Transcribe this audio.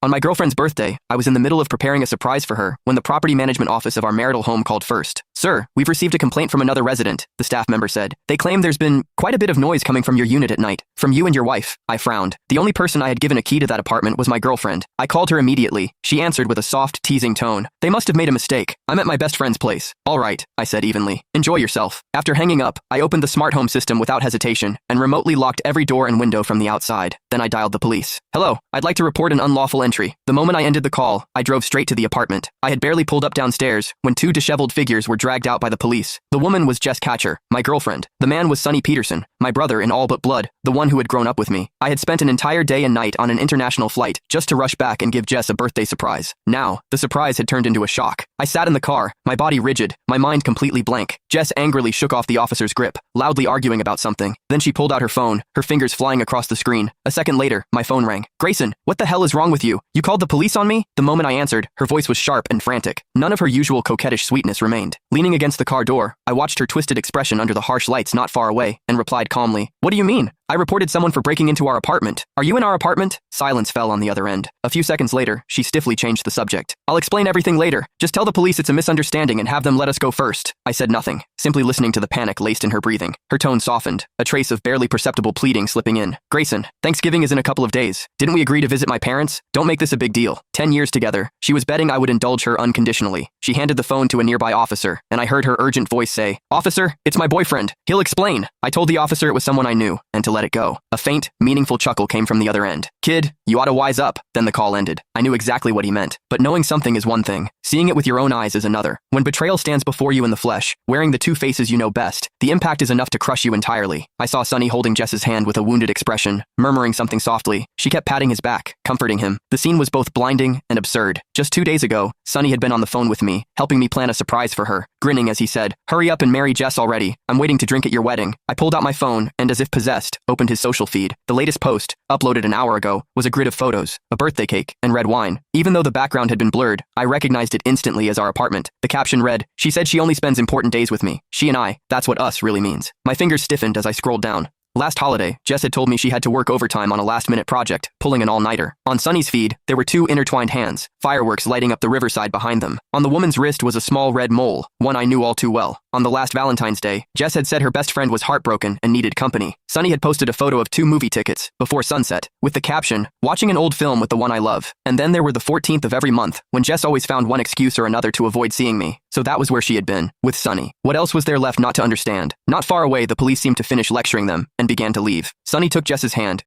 On my girlfriend's birthday, I was in the middle of preparing a surprise for her when the property management office of our marital home called first. Sir, we've received a complaint from another resident, the staff member said. They claim there's been quite a bit of noise coming from your unit at night. From you and your wife. I frowned. The only person I had given a key to that apartment was my girlfriend. I called her immediately. She answered with a soft, teasing tone. They must have made a mistake. I'm at my best friend's place. All right, I said evenly. Enjoy yourself. After hanging up, I opened the smart home system without hesitation and remotely locked every door and window from the outside. Then I dialed the police. Hello, I'd like to report an unlawful entry. The moment I ended the call, I drove straight to the apartment. I had barely pulled up downstairs when two disheveled figures were dragged out by the police. The woman was Jess Catcher, my girlfriend. The man was Sonny Peterson, my brother in all but blood, the one who had grown up with me. I had spent an entire day and night on an international flight just to rush back and give Jess a birthday surprise. Now, the surprise had turned into a shock. I sat in the car, my body rigid, my mind completely blank. Jess angrily shook off the officer's grip, loudly arguing about something. Then she pulled out her phone, her fingers flying across the screen. A second later, my phone rang. Grayson, what the hell is wrong with you? You called the police on me? The moment I answered, her voice was sharp and frantic. None of her usual coquettish sweetness remained. Leaning against the car door, I watched her twisted expression under the harsh lights not far away and replied calmly, What do you mean? I reported someone for breaking into our apartment. Are you in our apartment? Silence fell on the other end. A few seconds later, she stiffly changed the subject. I'll explain everything later. Just tell the police it's a misunderstanding and have them let us go first. I said nothing, simply listening to the panic laced in her breathing. Her tone softened, a trace of barely perceptible pleading slipping in. Grayson, Thanksgiving is in a couple of days. Didn't we agree to visit my parents? Don't make this a big deal. 10 years together. She was betting I would indulge her unconditionally. She handed the phone to a nearby officer, and I heard her urgent voice say, Officer, it's my boyfriend. He'll explain. I told the officer it was someone I knew, and to let it go. A faint, meaningful chuckle came from the other end. Kid, you ought to wise up. Then the call ended. I knew exactly what he meant. But knowing something is one thing. Seeing it with your own eyes is another. When betrayal stands before you in the flesh, wearing the two faces you know best, the impact is enough to crush you entirely. I saw Sonny holding Jess's hand with a wounded expression, murmuring something softly. She kept patting his back, comforting him. The scene was both blinding and absurd. Just 2 days ago, Sonny had been on the phone with me, helping me plan a surprise for her, grinning as he said, Hurry up and marry Jess already. I'm waiting to drink at your wedding. I pulled out my phone and, as if possessed, opened his social feed. The latest post, uploaded an hour ago, was a grid of photos, a birthday cake, and red wine. Even though the background had been blurred, I recognized it instantly as our apartment. The caption read, She said she only spends important days with me. She and I, that's what us really means. My fingers stiffened as I scrolled down. Last holiday, Jess had told me she had to work overtime on a last-minute project, pulling an all-nighter. On Sonny's feed, there were two intertwined hands, fireworks lighting up the riverside behind them. On the woman's wrist was a small red mole, one I knew all too well. On the last Valentine's Day, Jess had said her best friend was heartbroken and needed company. Sonny had posted a photo of 2 movie tickets, before sunset, with the caption, Watching an old film with the one I love. And then there were the 14th of every month, when Jess always found one excuse or another to avoid seeing me. So that was where she had been, with Sonny. What else was there left not to understand? Not far away, the police seemed to finish lecturing them, and began to leave. Sonny took Jess's hand,